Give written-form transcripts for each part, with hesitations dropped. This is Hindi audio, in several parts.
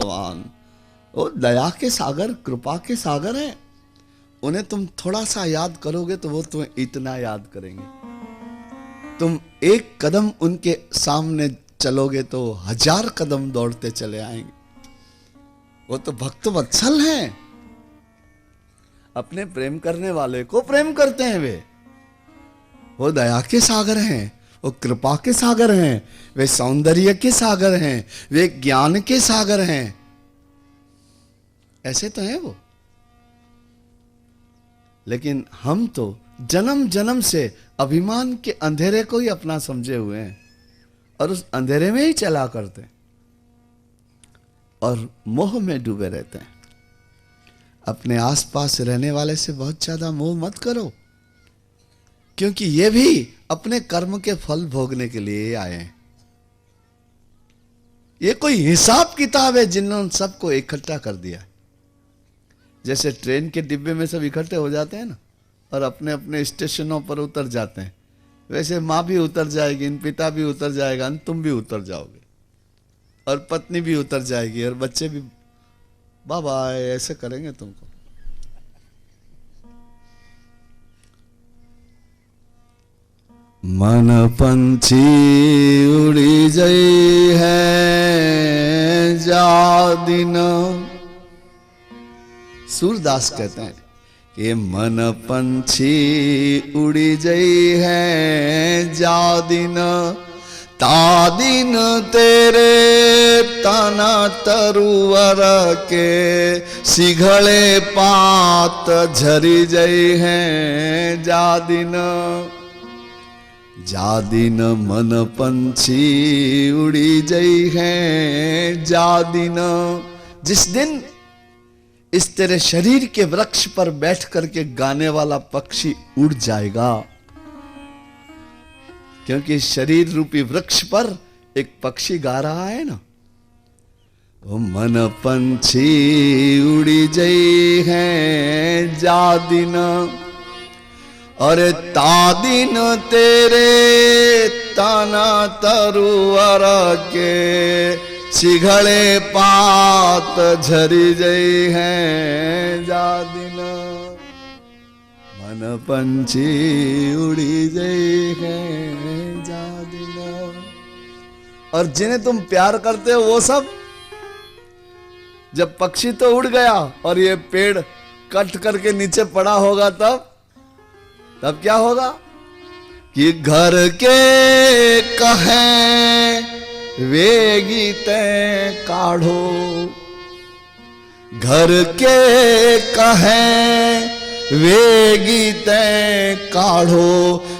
भगवान वो दया के सागर, कृपा के सागर हैं। उन्हें तुम थोड़ा सा याद करोगे तो वो तुम्हें इतना याद करेंगे। तुम एक कदम उनके सामने चलोगे तो 1000 कदम दौड़ते चले आएंगे। वो तो भक्त वत्सल हैं, अपने प्रेम करने वाले को प्रेम करते हैं। वो दया के सागर हैं, वो कृपा के सागर हैं, वे सौंदर्य के सागर हैं, वे ज्ञान के सागर हैं। ऐसे तो हैं वो। लेकिन हम तो जन्म जन्म से अभिमान के अंधेरे को ही अपना समझे हुए हैं और उस अंधेरे में ही चला करते हैं और मोह में डूबे रहते हैं। अपने आसपास रहने वाले से बहुत ज्यादा मोह मत करो, क्योंकि ये भी अपने कर्म के फल भोगने के लिए आए हैं। ये कोई हिसाब किताब है जिन्होंने सबको इकट्ठा कर दिया। जैसे ट्रेन के डिब्बे में सब इकट्ठे हो जाते हैं ना और अपने अपने स्टेशनों पर उतर जाते हैं, वैसे माँ भी उतर जाएगी, पिता भी उतर जाएगा, तुम भी उतर जाओगे और पत्नी भी उतर जाएगी और बच्चे भी बाय बाय ऐसे करेंगे तुमको। मन पंछी उड़ी जई है जा दिन। सूरदास कहते हैं कि मन पंछी उड़ी जई है जा दिन, ता दिन तेरे तना तरुवर के सिघड़े पात झरी जई है जा दिन। जा दिन मन पंछी उड़ी जई है जा दिन। जिस दिन इस तेरे शरीर के वृक्ष पर बैठ करके गाने वाला पक्षी उड़ जाएगा, क्योंकि शरीर रूपी वृक्ष पर एक पक्षी गा रहा है ना, वो मन पंछी उड़ी जई है जा दिन। अरे ता दिन तेरे ताना तरुवर के सिघड़े पात झरी जई है जा दिन। मन पंछी उड़ी जई है जा दिन। और जिन्हें तुम प्यार करते हो वो सब, जब पक्षी तो उड़ गया और ये पेड़ कट करके नीचे पड़ा होगा तब क्या होगा कि घर के कहें वे गीतें काढ़ो, घर के कहें वे गीतें काढ़ो,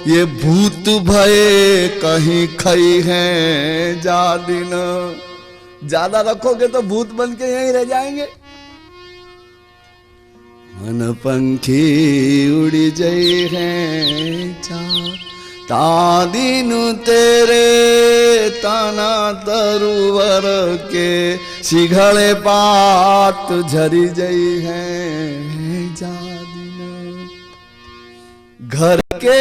ये भूत भये कहीं खई हैं जा दिन। ज्यादा रखोगे तो भूत बन के यहीं रह जाएंगे। मन पंखी उड़ी जई है जा, ता दिन तेरे ताना तरुवर के सिघड़े पात झरी जई है जा दिन। घर के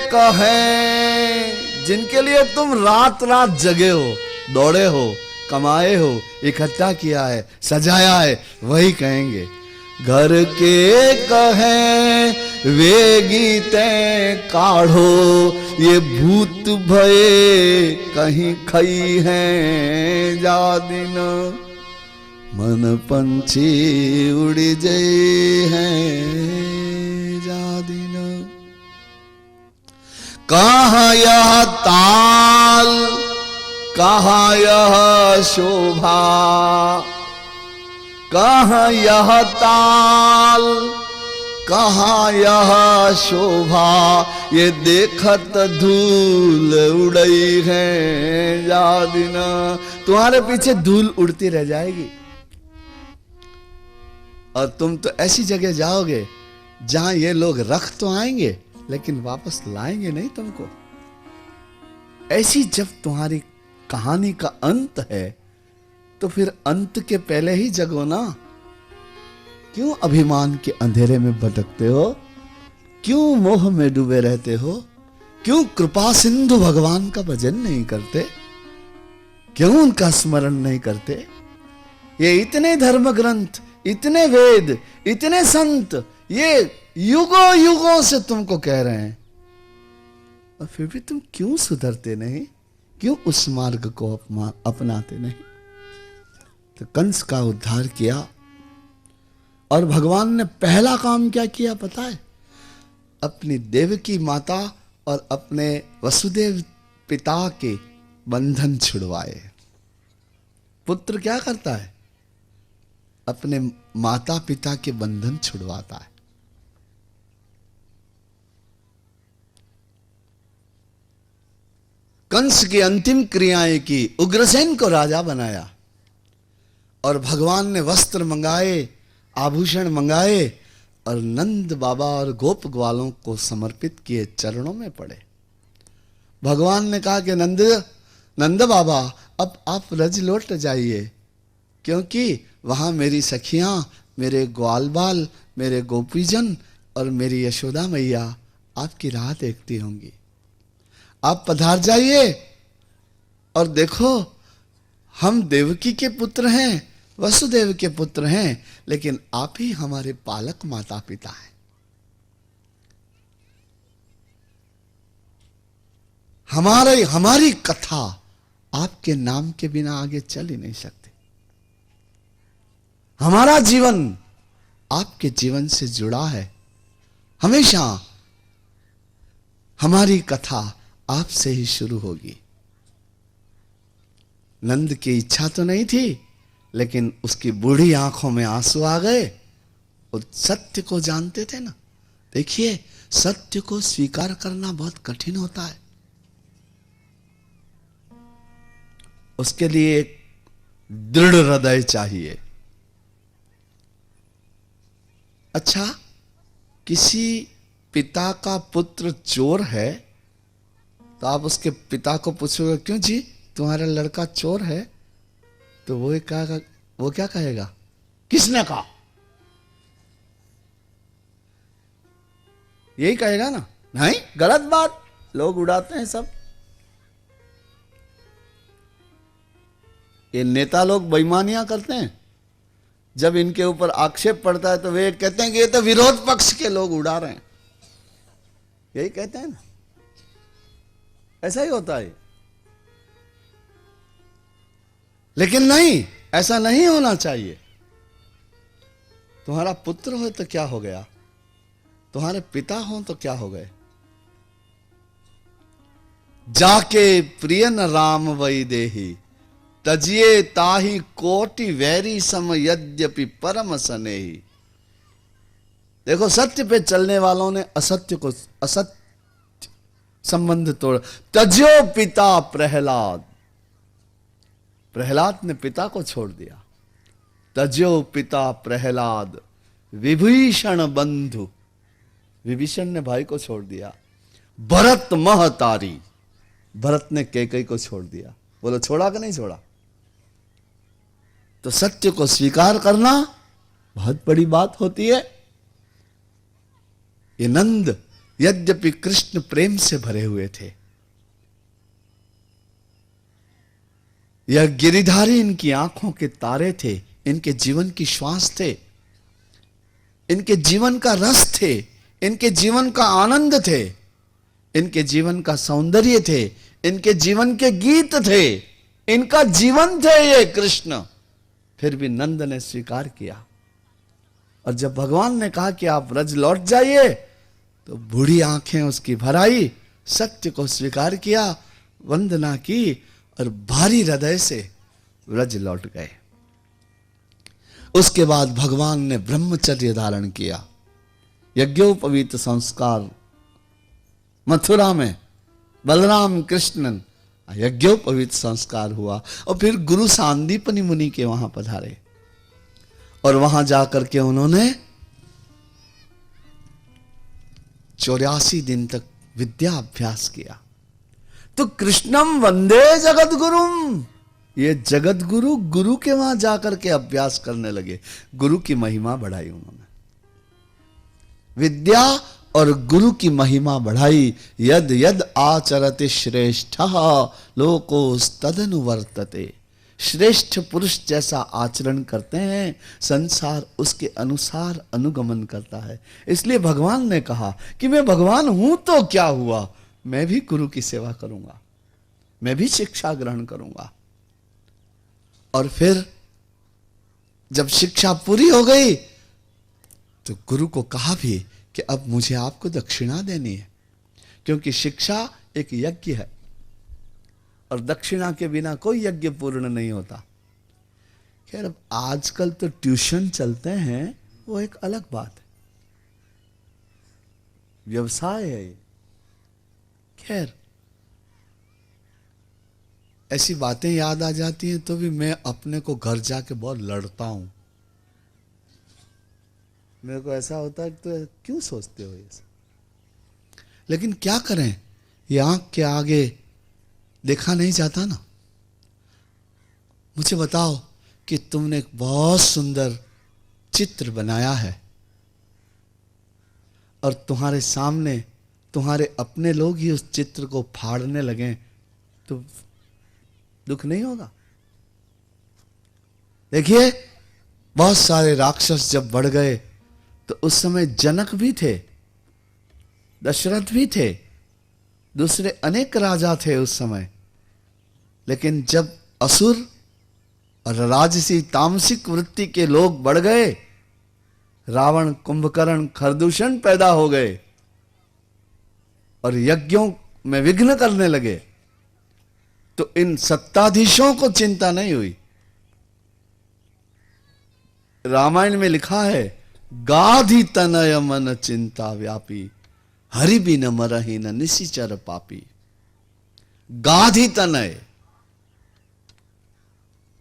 कहें, जिनके लिए तुम रात रात जगे हो, दौड़े हो, कमाए हो, इकट्ठा किया है, सजाया है, वही कहेंगे। घर के कहें वे गीतें काढ़ो, ये भूत भये कहीं खई हैं जा दिन। मन पंछी उड़ी जई हैं जा दिन। कहाँ यह ताल, कहाँ यह शोभा, कहाँ यह ताल, कहाँ यह शोभा, ये देखत धूल उड़ई है जा दिन। तुम्हारे पीछे धूल उड़ती रह जाएगी और तुम तो ऐसी जगह जाओगे जहां ये लोग रख तो आएंगे लेकिन वापस लाएंगे नहीं तुमको। ऐसी जब तुम्हारी कहानी का अंत है तो फिर अंत के पहले ही जगो ना। क्यों अभिमान के अंधेरे में भटकते हो? क्यों मोह में डूबे रहते हो? क्यों कृपा सिंधु भगवान का भजन नहीं करते? क्यों उनका स्मरण नहीं करते? ये इतने धर्म ग्रंथ, इतने वेद, इतने संत, ये युगों युगों से तुमको कह रहे हैं, और फिर भी तुम क्यों सुधरते नहीं, क्यों उस मार्ग को अपनाते नहीं। तो कंस का उद्धार किया, और भगवान ने पहला काम क्या किया पता है? अपनी देवकी माता और अपने वसुदेव पिता के बंधन छुड़वाए। पुत्र क्या करता है? अपने माता पिता के बंधन छुड़वाता है। कंस की अंतिम क्रियाएं की, उग्रसेन को राजा बनाया, और भगवान ने वस्त्र मंगाए, आभूषण मंगाए, और नंद बाबा और गोप ग्वालों को समर्पित किए, चरणों में पड़े। भगवान ने कहा कि नंद बाबा, अब आप रज लौट जाइए, क्योंकि वहां मेरी सखियां, मेरे ग्वाल बाल, मेरे गोपीजन और मेरी यशोदा मैया आपकी राह देखती होंगी। आप पधार जाइए, और देखो हम देवकी के पुत्र हैं, वसुदेव के पुत्र हैं, लेकिन आप ही हमारे पालक माता पिता हैं। हमारी कथा आपके नाम के बिना आगे चल ही नहीं सकती। हमारा जीवन आपके जीवन से जुड़ा है, हमेशा हमारी कथा आपसे ही शुरू होगी। नंद की इच्छा तो नहीं थी, लेकिन उसकी बूढ़ी आंखों में आंसू आ गए। वो सत्य को जानते थे ना। देखिए, सत्य को स्वीकार करना बहुत कठिन होता है। उसके लिए एक दृढ़ हृदय चाहिए। अच्छा, किसी पिता का पुत्र चोर है, तो आप उसके पिता को पूछोगे, क्यों जी तुम्हारा लड़का चोर है? तो वो क्या कहेगा? किसने कहा? यही कहेगा ना, नहीं, गलत बात, लोग उड़ाते हैं सब। ये नेता लोग बेईमानियां करते हैं, जब इनके ऊपर आक्षेप पड़ता है तो वे कहते हैं कि ये तो विरोध पक्ष के लोग उड़ा रहे हैं। यही कहते हैं ना, ऐसा ही होता है। लेकिन नहीं, ऐसा नहीं होना चाहिए। तुम्हारा पुत्र हो तो क्या हो गया, तुम्हारे पिता हो तो क्या हो गए। जाके प्रिय न राम वही देही, तजिए ताही कोटि वैरी सम यद्यपि परम सनेही। देखो, सत्य पे चलने वालों ने असत्य संबंध तोड़। तज्यो पिता प्रहलाद, प्रहलाद ने पिता को छोड़ दिया। तज्यो पिता प्रहलाद विभीषण बंधु, विभीषण ने भाई को छोड़ दिया। भरत महतारी, भरत ने कैकेयी को छोड़ दिया। बोलो, छोड़ा कि नहीं छोड़ा? तो सत्य को स्वीकार करना बहुत बड़ी बात होती है। ये नंद यद्यपि कृष्ण प्रेम से भरे हुए थे, यह गिरिधारी इनकी आंखों के तारे थे, इनके जीवन की श्वास थे, इनके जीवन का रस थे, इनके जीवन का आनंद थे, इनके जीवन का सौंदर्य थे, इनके जीवन के गीत थे, इनका जीवन थे ये कृष्ण। फिर भी नंद ने स्वीकार किया। और जब भगवान ने कहा कि आप ब्रज लौट जाइए, तो बूढ़ी आंखें उसकी भर आई, सत्य को स्वीकार किया, वंदना की, और भारी हृदय से ब्रज लौट गए। उसके बाद भगवान ने ब्रह्मचर्य धारण किया। यज्ञोपवीत संस्कार मथुरा में बलराम कृष्ण यज्ञोपवीत संस्कार हुआ, और फिर गुरु सांदीपनि मुनि के वहां पधारे, और वहां जाकर के उन्होंने 84 दिन तक विद्या अभ्यास किया। तो कृष्णम वंदे जगत गुरुम, ये जगत गुरु, गुरु के वहां जाकर के अभ्यास करने लगे। गुरु की महिमा बढ़ाई उन्होंने, विद्या और गुरु की महिमा बढ़ाई। यद यद आचरति श्रेष्ठः लोकोस्तदनुवर्तते। श्रेष्ठ पुरुष जैसा आचरण करते हैं, संसार उसके अनुसार अनुगमन करता है। इसलिए भगवान ने कहा कि मैं भगवान हूं तो क्या हुआ, मैं भी गुरु की सेवा करूंगा, मैं भी शिक्षा ग्रहण करूंगा। और फिर जब शिक्षा पूरी हो गई तो गुरु को कहा भी कि अब मुझे आपको दक्षिणा देनी है, क्योंकि शिक्षा एक यज्ञ है और दक्षिणा के बिना कोई यज्ञ पूर्ण नहीं होता। खैर, अब आजकल तो ट्यूशन चलते हैं, वो एक अलग बात है, व्यवसाय है ये। खैर, ऐसी बातें याद आ जाती हैं तो भी मैं अपने को घर जाके बहुत लड़ता हूं। मेरे को ऐसा होता है तो क्यों सोचते हो ये सब, लेकिन क्या करें, ये आंख के आगे देखा नहीं जाता ना। मुझे बताओ कि तुमने एक बहुत सुंदर चित्र बनाया है और तुम्हारे सामने तुम्हारे अपने लोग ही उस चित्र को फाड़ने लगे तो दुख नहीं होगा? देखिए, बहुत सारे राक्षस जब बढ़ गए तो उस समय जनक भी थे, दशरथ भी थे, दूसरे अनेक राजा थे उस समय। लेकिन जब असुर और राजसी तामसिक वृत्ति के लोग बढ़ गए, रावण, कुंभकर्ण, खरदूषण पैदा हो गए और यज्ञों में विघ्न करने लगे, तो इन सत्ताधीशों को चिंता नहीं हुई। रामायण में लिखा है, गाधि तनय मन चिंता व्यापी, हरि बिन मरहि न निशिचर पापी। गाधि तनय,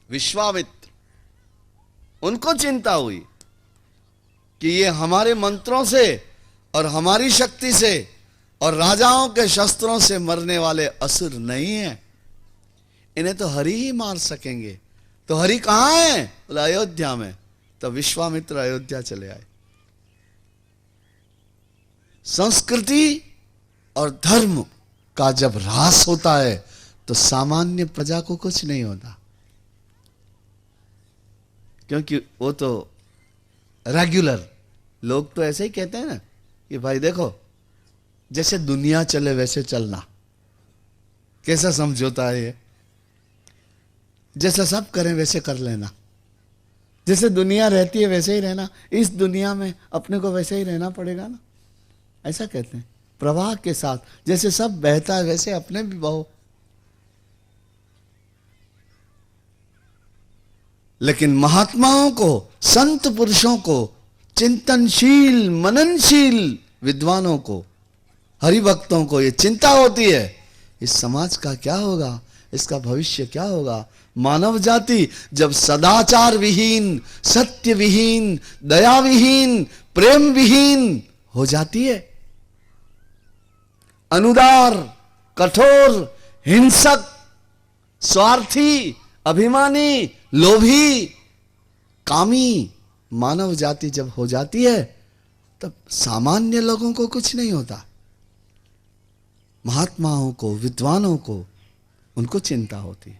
विश्वामित्र, उनको चिंता हुई कि ये हमारे मंत्रों से और हमारी शक्ति से और राजाओं के शस्त्रों से मरने वाले असुर नहीं हैं, इन्हें तो हरि ही मार सकेंगे। तो हरि कहां है? बोला अयोध्या में। तो विश्वामित्र अयोध्या चले आए। संस्कृति और धर्म का जब ह्रास होता है तो सामान्य प्रजा को कुछ नहीं होता, क्योंकि वो तो रेगुलर लोग तो ऐसे ही कहते हैं ना कि भाई देखो, जैसे दुनिया चले वैसे चलना। कैसा समझौता है ये? जैसा सब करें वैसे कर लेना, जैसे दुनिया रहती है वैसे ही रहना, इस दुनिया में अपने को वैसे ही रहना पड़ेगा ना, ऐसा कहते हैं। प्रवाह के साथ जैसे सब बहता है वैसे अपने भी बहो। लेकिन महात्माओं को, संत पुरुषों को, चिंतनशील मननशील विद्वानों को, हरिभक्तों को ये चिंता होती है, इस समाज का क्या होगा, इसका भविष्य क्या होगा। मानव जाति जब सदाचार विहीन, सत्य विहीन, दया विहीन, प्रेम विहीन हो जाती है, अनुदार, कठोर, हिंसक, स्वार्थी, अभिमानी, लोभी, कामी मानव जाति जब हो जाती है तब सामान्य लोगों को कुछ नहीं होता। महात्माओं को, विद्वानों को, उनको चिंता होती।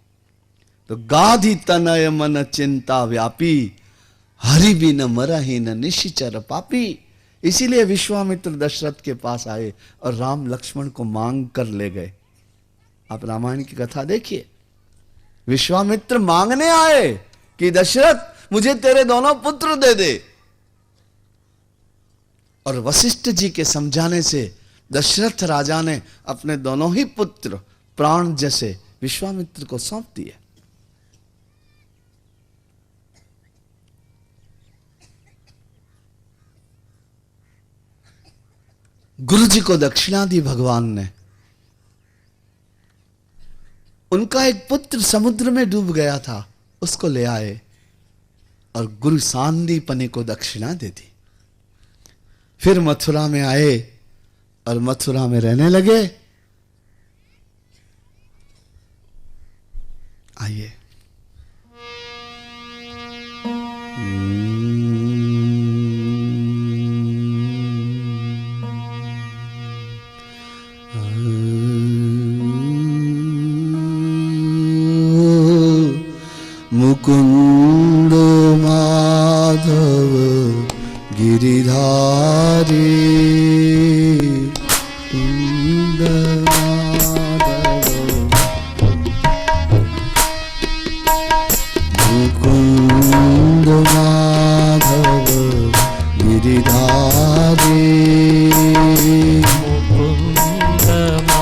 तो गाधि तनय मन चिंता व्यापी, हरि बिन मरहि न निशिचर पापी। इसीलिए विश्वामित्र दशरथ के पास आए और राम लक्ष्मण को मांग कर ले गए। आप रामायण की कथा देखिए, विश्वामित्र मांगने आए कि दशरथ मुझे तेरे दोनों पुत्र दे दे, और वशिष्ठ जी के समझाने से दशरथ राजा ने अपने दोनों ही पुत्र प्राण जैसे विश्वामित्र को सौंप दिए। गुरु जी को दक्षिणा दी भगवान ने। उनका एक पुत्र समुद्र में डूब गया था, उसको ले आए और गुरु सांदीपनि को दक्षिणा दे दी। फिर मथुरा में आए और मथुरा में रहने लगे। आइए, मुकुंद माधव गिरिधारी मुकुंद माधव मुकुंद माधव गिरिधारी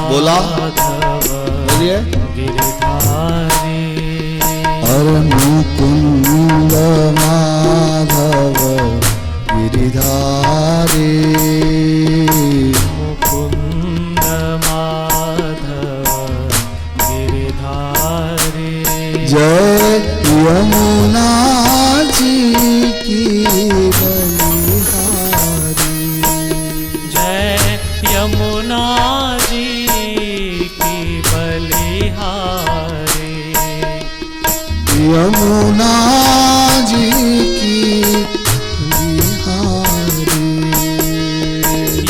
बोला बोलिए गिरिधारी अरे मुकुंद माधव गिरिधारी मुकुंद माधव गिरिधारी जय यमुना जी की बलिहारी जय यमुना जी की बलिहारी यमुना जी की बलिहारी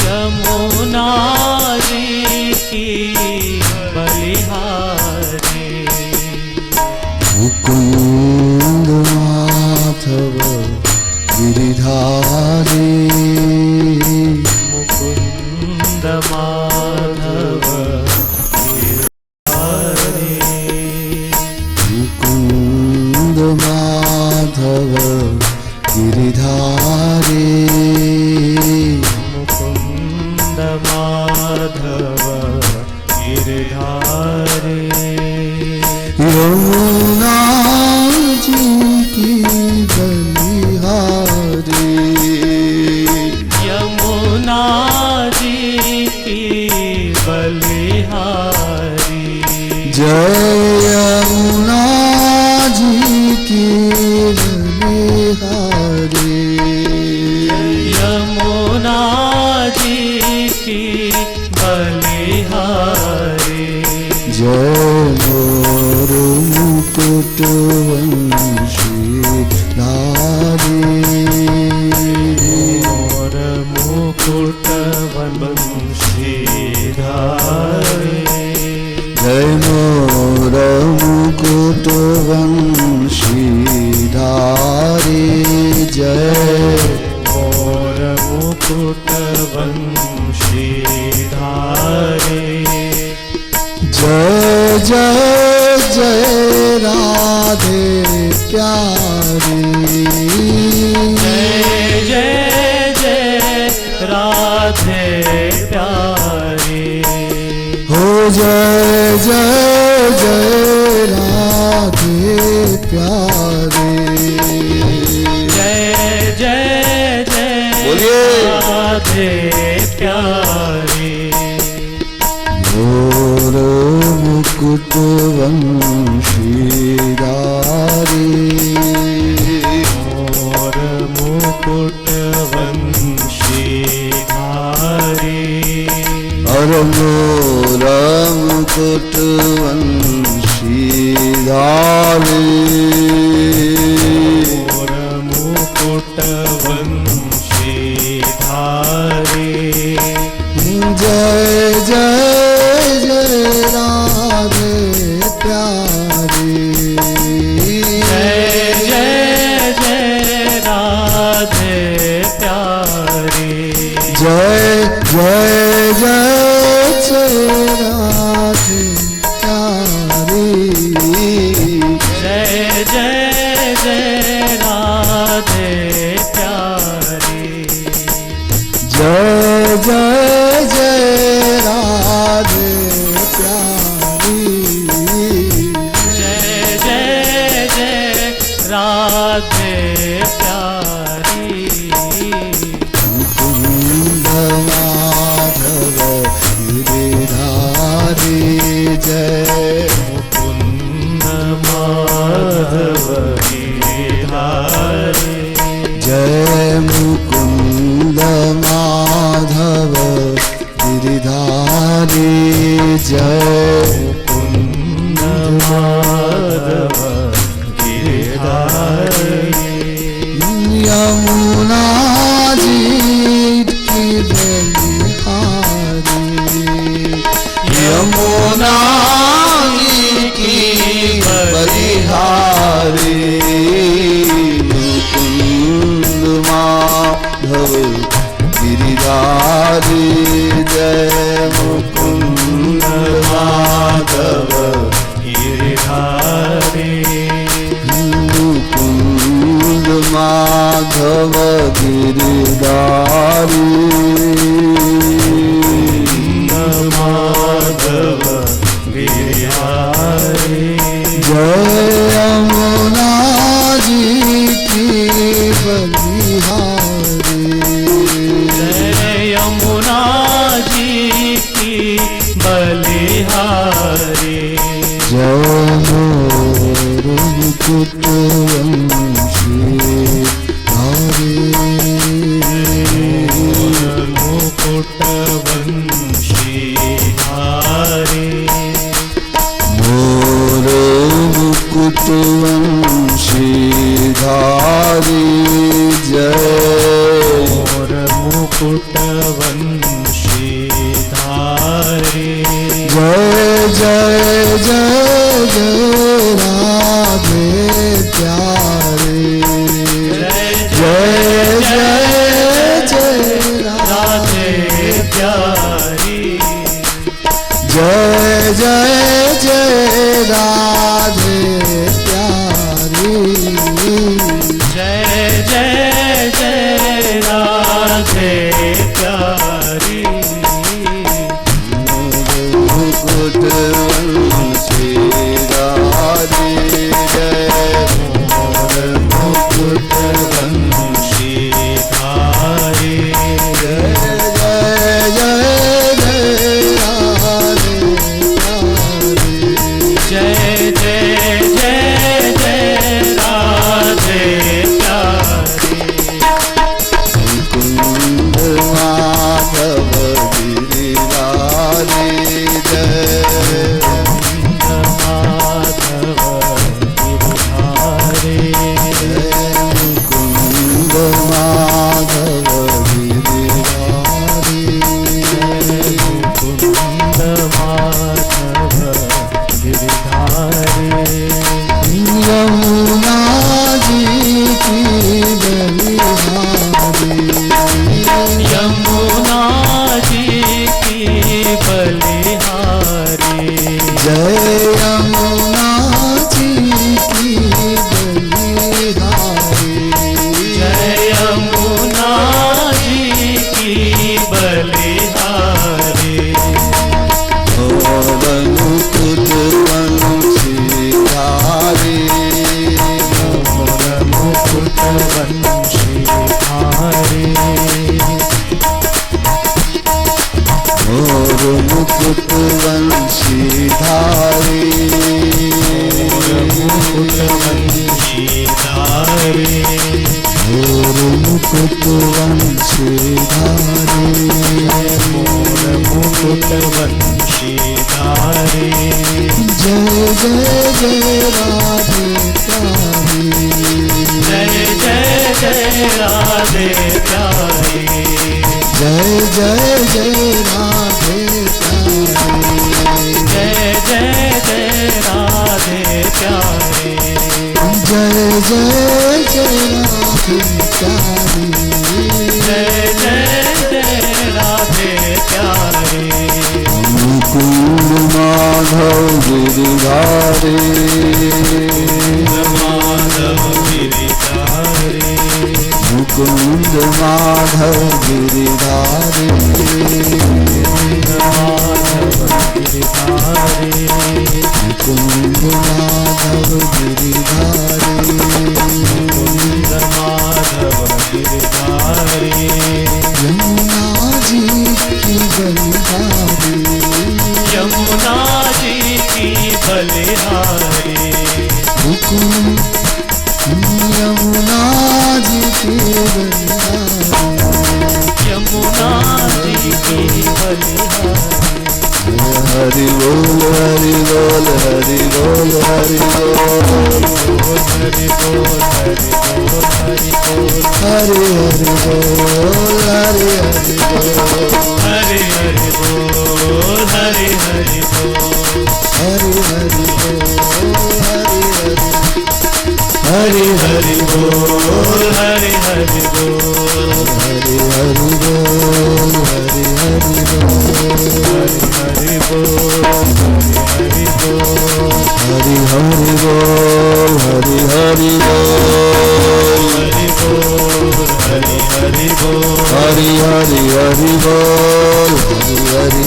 यमुना जी की बलिहारी मुकुंद माधव गिरिधारी मुकुंद माधव गिरिधारी मुकुंद माधव गिरिधारी मुकुंद माधव गिरिधारी यमुना जी की बलिहारी यमुना जी की बलिहारी जय यमुना जी की बलिहारी यमुना जी की बलिहारी जय मोर मुकुट वंशी नारी मोर मुकुट वंशीधारी जय मोर मुकुट वंशीधारी जय मोर मुकुट वंशीधारी जय जय जय राधे प्यारी जय जय जय राधे प्यारी हो जय जय जय राधे प्यारी जय जय जय बोलिए राधे प्यारी मोर मुकुट वंशीधारी मोर मुकुट वंशीधारी और मोर मुकुट वंशीधारी मोर मुकुट वंशीधारी जय जय जय राधे प्यारी जय जय जय राधे प्यारी जय जय जय जय राधे प्यारी जय जय जय राधे प्यारी जय जय जय राधे प्यारी जय जय जय राधे प्यारी मुकुंद माधव गिरिधारी जय मुकुंद माधव गिरिधारी जय मुकुंद माधव गिरिधारी जय मुकुंद माधव गिरिधारी यमुना जी की बलिहारी यमुना जी की बलिहारी माधव गिरिधारी जय मुकुंद माधव गिरिधारी मुकुंद माधव गिरिधारी माधव गिरिधारी जय यमुना जी की बलिहारी जय यमुना जी की बलिहारी जय मोर मुकुट वंशी हरे मुकुट वंशी हारे मोर मुकुट वंशी धारी जय मोर मुकुट वंशी धारे जय जय जय जय राधे प्यारे जय जय जय राधे प्यारी जय जय जय राधे प्यारी जय जय जय राधे प्यारी मुकुट वंशी राधे जय मुकुट वंशी धारे जय जय जय जय राधे प्यारी जय जय जय जय राधे प्यारी मुकुंद माधव गिरिधारी जय माधव गिरिधारी मुकुंद माधव गिरिधारी मुकुंद माधव गिरिधारी यमुना जी की बलिहारी यमुना जी की बलिहारी जय यमुना जी की बलिहारी जय यमुना जी की बलिहारी और मुकुट वंशी धारी मोर मुकुट वंशी धारी और मुकुट वंशी धारी मुकुट वंशी धारी और मुकुट वंशी धारी मोर मुकुट वंशी धारी जय जय जय राधे प्यारी जय जय जय राधे प्यारी जय जय जय राधे प्यारी जय जय जय राधे प्यारी जय जय जय राधे प्यारी जय जय जय राधे प्यारी मुकुंद माधव गिरिधारी माधव गिरिधारी मुकुंद माधव गिरिधारी माधव गिरिधारी मुकुंद माधव गिरिधारी माधव गिरिधारी यमुना जी की बलिहारी यमुना जी की बलिहारी मुकुंद यमुना जी की बलिहारी यमुना जी की बलिहारी हरि बोल हरि बोल हरि बोल हरि बोल हरि बोल हरि बोल हरि बोल हरि हरि बोल हरि हरि बोल हरि हरि बोल हरि हरि बोल हरि हरि बोल हरि हरि बोल हरि हरि बोल हरि बोल, हरि हरि बोल, हरि बोल, हरि बोल, हरि हरि बोल, हरि हरि बोल, हरि बोल, हरि हरि बोल, हरि हरि बोल, हरि हरि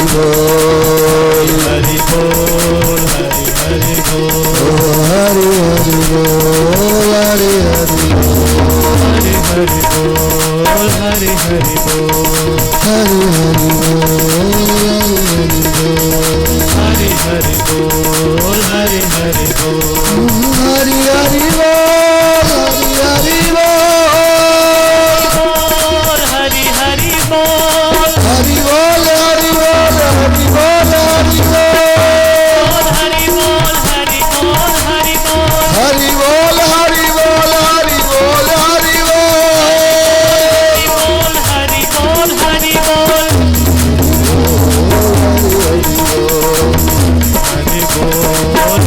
बोल, हरि बोल, ओ हरि हरि हरि बोल, हरि बोल, हरि हरि बोल, हरि हरि बोल, हरि हरि हरि बोल, हरि बोल, हरि हरि बोल, हरि हरि बोल, हरि हरि हरि हरि बोल, बोल, हरि हरि बोल, हरि हरि बोल, हरि बोल, हरि बोल, हरि बोल, हरि बोल, हरि बोल, हरि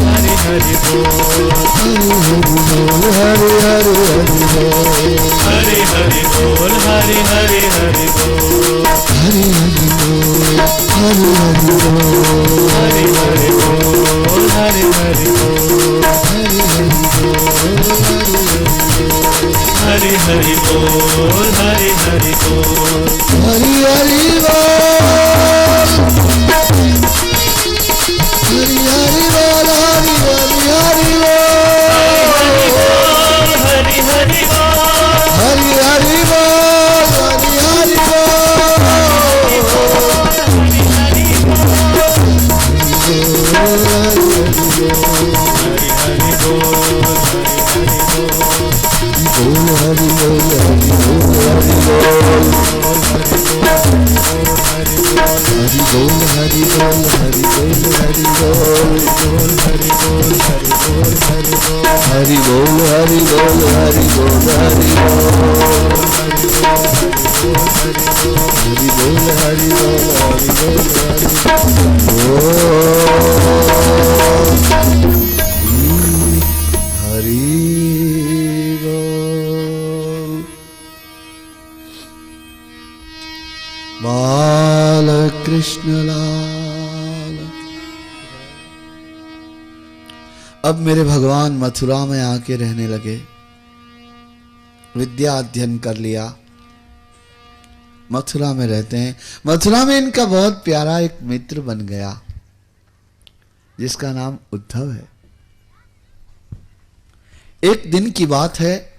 हरि बोल, बोल, हरि बोल, हरि बोल, हरि बोल, हरि बोल, हरि बोल, हरि बोल, हरि हरि बोल, हरि हरि हरि बोल, हरि हरि बोल, हरि हरि हरि बोल, हरि हरि बोल, हरि हरि बोल, हरि हरि बोल, हरि हरि बोल, हरि हरि बोल, हरि हरि बोल, हरि हरि हरि बोल, हरि बोल, हरि हरि बोल, हरि हरि हरि बोल, हरि हरि बोल, हरि हरि बोल, हरि हरि बोल, हरि बोल, हरि बोल, हरि बोल, हरि बोल, हरि बोल। बाल कृष्ण लाल। अब मेरे भगवान मथुरा में आके रहने लगे, विद्या अध्ययन कर लिया, मथुरा में रहते हैं। मथुरा में इनका बहुत प्यारा एक मित्र बन गया जिसका नाम उद्धव है। एक दिन की बात है,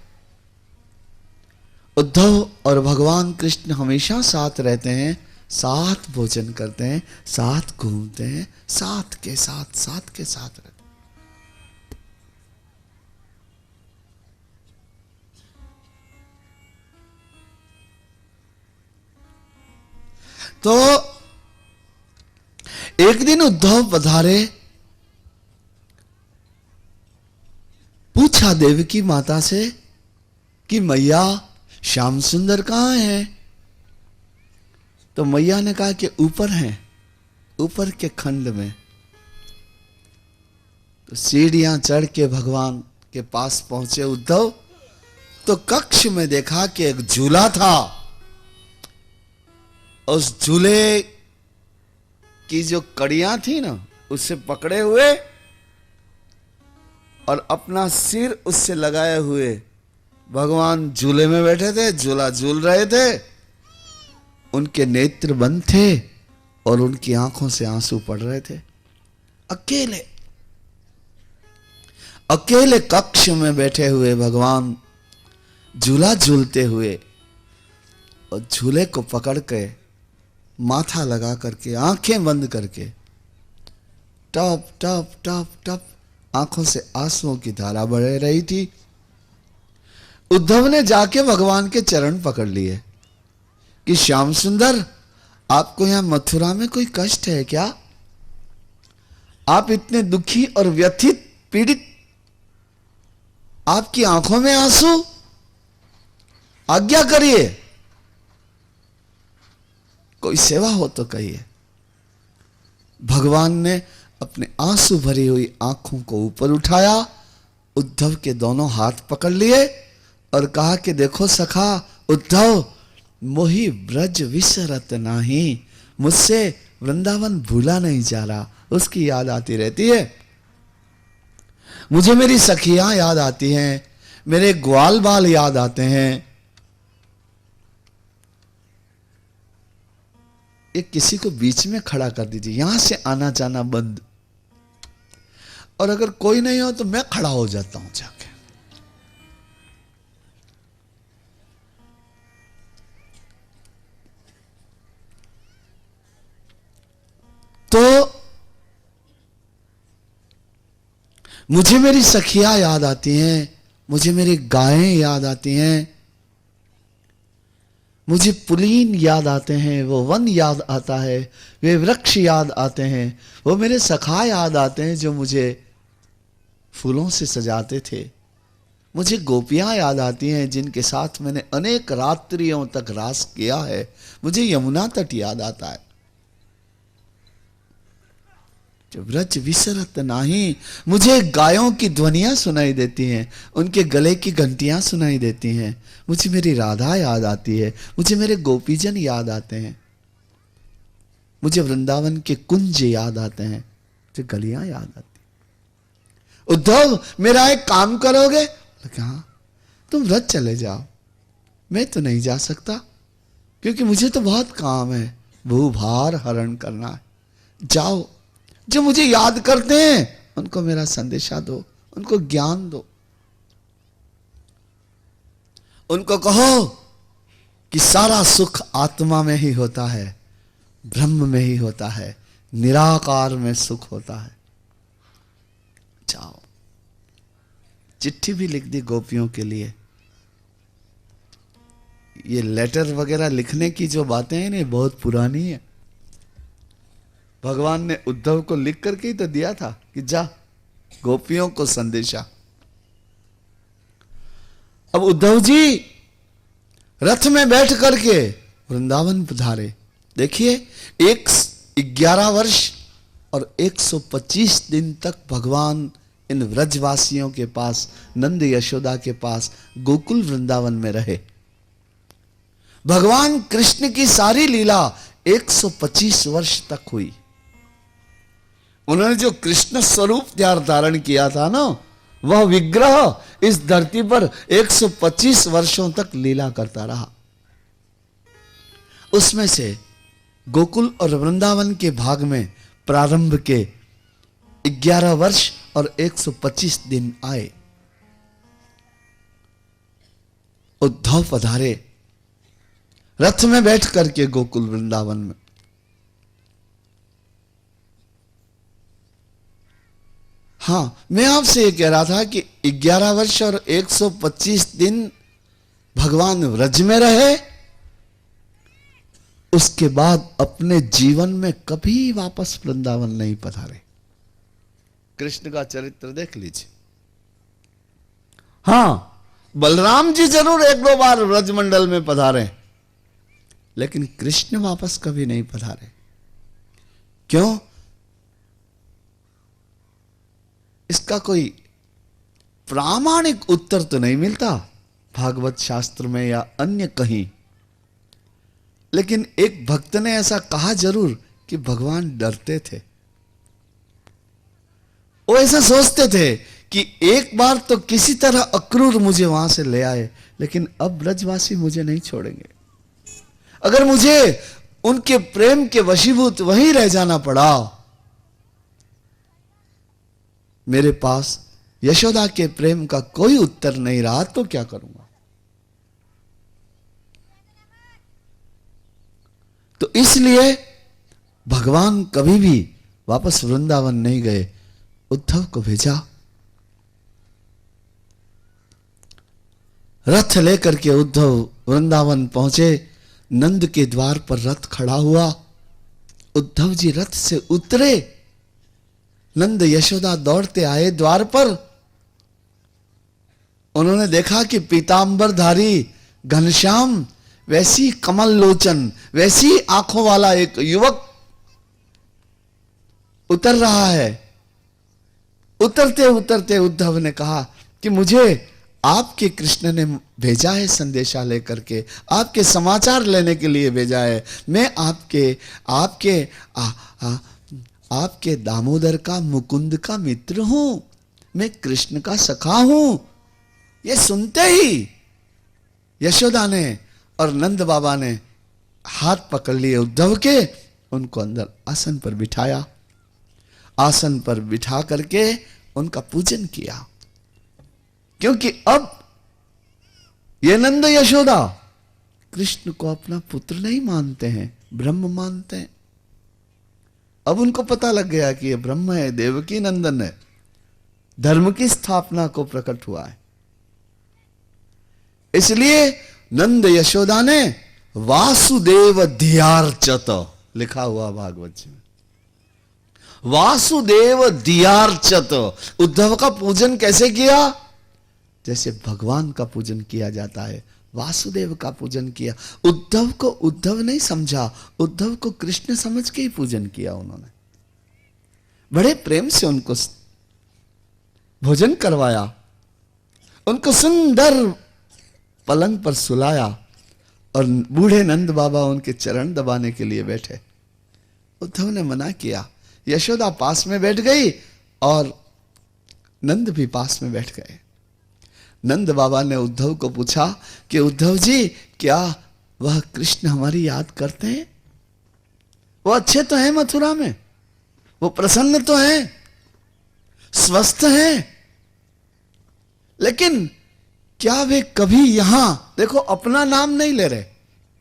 उद्धव और भगवान कृष्ण हमेशा साथ रहते हैं, साथ भोजन करते हैं, साथ घूमते हैं, साथ के साथ रहते हैं। तो एक दिन उद्धव पधारे, पूछा देवकी माता से कि मैया श्याम सुंदर कहां है? तो मैया ने कहा कि ऊपर हैं, ऊपर के खंड में। तो सीढ़ियां चढ़ के भगवान के पास पहुंचे उद्धव, तो कक्ष में देखा कि एक झूला था। उस झूले की जो कड़ियां थी ना, उससे पकड़े हुए और अपना सिर उससे लगाए हुए भगवान झूले में बैठे थे, झूला झूल रहे थे। उनके नेत्र बंद थे और उनकी आंखों से आंसू पड़ रहे थे। अकेले अकेले कक्ष में बैठे हुए भगवान झूला झूलते हुए, और झूले को पकड़ के माथा लगा करके, आंखें बंद करके, टप टप टप टप आंखों से आंसुओं की धारा बह रही थी। उद्धव ने जाके भगवान के चरण पकड़ लिए कि श्याम सुंदर, आपको यहां मथुरा में कोई कष्ट है क्या? आप इतने दुखी और व्यथित, पीड़ित, आपकी आंखों में आंसू, आज्ञा करिए, कोई सेवा हो तो कहिए। भगवान ने अपने आंसू भरी हुई आंखों को ऊपर उठाया, उद्धव के दोनों हाथ पकड़ लिए और कहा कि देखो सखा उद्धव, मोहि ब्रज विसरत नाही, मुझसे वृंदावन भूला नहीं जा रहा, उसकी याद आती रहती है। मुझे मेरी सखियां याद आती हैं, मेरे ग्वाल बाल याद आते हैं। ये किसी को बीच में खड़ा कर दीजिए, यहां से आना जाना बंद, और अगर कोई नहीं हो तो मैं खड़ा हो जाता हूं जाके। तो मुझे मेरी सखियां याद आती हैं, मुझे मेरी गायें याद आती हैं, मुझे पुलीन याद आते हैं, वो वन याद आता है, वे वृक्ष याद आते हैं, वो मेरे सखा याद आते हैं जो मुझे फूलों से सजाते थे। मुझे गोपियां याद आती हैं जिनके साथ मैंने अनेक रात्रियों तक रास किया है। मुझे यमुना तट याद आता है। जब ब्रज विसरत नाही, मुझे गायों की ध्वनियां सुनाई देती हैं, उनके गले की घंटियां सुनाई देती हैं। मुझे मेरी राधा याद आती है, मुझे मेरे गोपीजन याद आते हैं, मुझे वृंदावन के कुंज याद आते हैं, मुझे गलियां याद आती हैं। उद्धव, मेरा एक काम करोगे? कहा, तुम व्रज चले जाओ, मैं तो नहीं जा सकता, क्योंकि मुझे तो बहुत काम है, भूभार हरण करना है। जाओ, जो मुझे याद करते हैं उनको मेरा संदेशा दो, उनको ज्ञान दो, उनको कहो कि सारा सुख आत्मा में ही होता है, ब्रह्म में ही होता है, निराकार में सुख होता है। जाओ। चिट्ठी भी लिख दी गोपियों के लिए। ये लेटर वगैरह लिखने की जो बातें हैं ना, बहुत पुरानी है। भगवान ने उद्धव को लिख करके ही तो दिया था कि जा गोपियों को संदेशा। अब उद्धव जी रथ में बैठ करके वृंदावन पधारे। देखिए, 11 वर्ष और 125 दिन तक भगवान इन व्रजवासियों के पास, नंद यशोदा के पास गोकुल वृंदावन में रहे। भगवान कृष्ण की सारी लीला 125 वर्ष तक हुई। उन्होंने जो कृष्ण स्वरूप धारण किया था ना, वह विग्रह इस धरती पर 125 वर्षों तक लीला करता रहा। उसमें से गोकुल और वृंदावन के भाग में प्रारंभ के 11 वर्ष और 125 दिन आए। उद्धव पधारे रथ में बैठ करके गोकुल वृंदावन में। हां, मैं आपसे ये कह रहा था कि 11 वर्ष और 125 दिन भगवान व्रज में रहे, उसके बाद अपने जीवन में कभी वापस वृंदावन नहीं पधारे। कृष्ण का चरित्र देख लीजिए। हां, बलराम जी जरूर 1-2 बार व्रजमंडल में पधारे, लेकिन कृष्ण वापस कभी नहीं पधारे। क्यों? इसका कोई प्रामाणिक उत्तर तो नहीं मिलता भागवत शास्त्र में या अन्य कहीं, लेकिन एक भक्त ने ऐसा कहा जरूर कि भगवान डरते थे। वो ऐसा सोचते थे कि एक बार तो किसी तरह अक्रूर मुझे वहां से ले आए, लेकिन अब ब्रजवासी मुझे नहीं छोड़ेंगे। अगर मुझे उनके प्रेम के वशीभूत वहीं रह जाना पड़ा, मेरे पास यशोदा के प्रेम का कोई उत्तर नहीं रहा, तो क्या करूंगा? तो इसलिए भगवान कभी भी वापस वृंदावन नहीं गए, उद्धव को भेजा। रथ लेकर के उद्धव वृंदावन पहुंचे। नंद के द्वार पर रथ खड़ा हुआ। उद्धव जी रथ से उतरे। नंद यशोदा दौड़ते आए द्वार पर। उन्होंने देखा कि पीतांबरधारी घनश्याम, वैसी कमल लोचन, वैसी आंखों वाला एक युवक उतर रहा है। उतरते उतरते उद्धव ने कहा कि मुझे आपके कृष्ण ने भेजा है संदेशा लेकर के, आपके समाचार लेने के लिए भेजा है। मैं आपके दामोदर का, मुकुंद का मित्र हूं, मैं कृष्ण का सखा हूं। ये सुनते ही यशोदा ने और नंद बाबा ने हाथ पकड़ लिए उद्धव के, उनको अंदर आसन पर बिठाया, आसन पर बिठा करके उनका पूजन किया। क्योंकि अब ये नंद यशोदा कृष्ण को अपना पुत्र नहीं मानते हैं, ब्रह्म मानते हैं। अब उनको पता लग गया कि ये ब्रह्म है, देवकी नंदन है, धर्म की स्थापना को प्रकट हुआ है। इसलिए नंद यशोदा ने वासुदेव धियार्चत लिखा हुआ भागवत जी में, वासुदेव धियार्चत। उद्धव का पूजन कैसे किया? जैसे भगवान का पूजन किया जाता है, वासुदेव का पूजन किया। उद्धव को उद्धव नहीं समझा, उद्धव को कृष्ण समझ के ही पूजन किया उन्होंने। बड़े प्रेम से उनको भोजन करवाया, उनको सुंदर पलंग पर सुलाया और बूढ़े नंद बाबा उनके चरण दबाने के लिए बैठे। उद्धव ने मना किया, यशोदा पास में बैठ गई और नंद भी पास में बैठ गए। नंद बाबा ने उद्धव को पूछा कि उद्धव जी, क्या वह कृष्ण हमारी याद करते हैं? वो अच्छे तो हैं मथुरा में, वो प्रसन्न तो हैं, स्वस्थ हैं, लेकिन क्या वे कभी यहां, देखो अपना नाम नहीं ले रहे,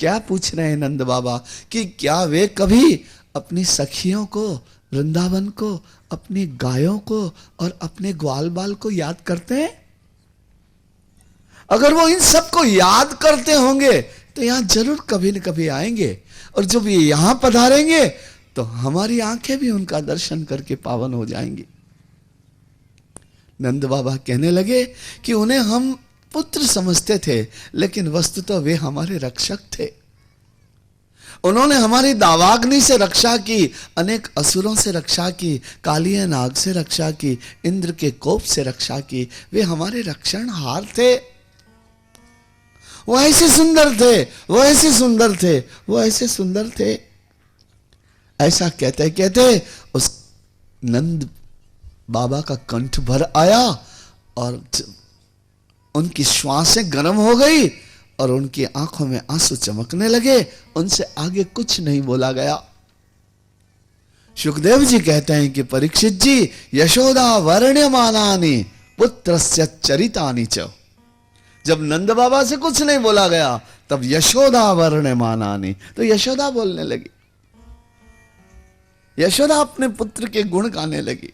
क्या पूछ रहे हैं नंद बाबा कि क्या वे कभी अपनी सखियों को, वृंदावन को, अपनी गायों को और अपने ग्वाल बाल को याद करते हैं? अगर वो इन सबको याद करते होंगे तो यहां जरूर कभी न कभी आएंगे, और जब ये यहां पधारेंगे तो हमारी आंखें भी उनका दर्शन करके पावन हो जाएंगी। नंद बाबा कहने लगे कि उन्हें हम पुत्र समझते थे, लेकिन वस्तुतः वे हमारे रक्षक थे। उन्होंने हमारी दावाग्नि से रक्षा की, अनेक असुरों से रक्षा की, कालिया नाग से रक्षा की, इंद्र के कोप से रक्षा की। वे हमारे रक्षणहार थे। वो ऐसे सुंदर थे, वो ऐसे सुंदर थे, वो ऐसे सुंदर थे। ऐसा कहते कहते उस नंद बाबा का कंठ भर आया और उनकी श्वासें गर्म हो गई और उनकी आंखों में आंसू चमकने लगे। उनसे आगे कुछ नहीं बोला गया। सुखदेव जी कहते हैं कि परीक्षित जी, यशोदा वर्ण्यमानानि पुत्रस्य चरितानि च। जब नंद बाबा से कुछ नहीं बोला गया तब यशोदा वर्ण्यमानानि, तो यशोदा बोलने लगी, यशोदा अपने पुत्र के गुण गाने लगी।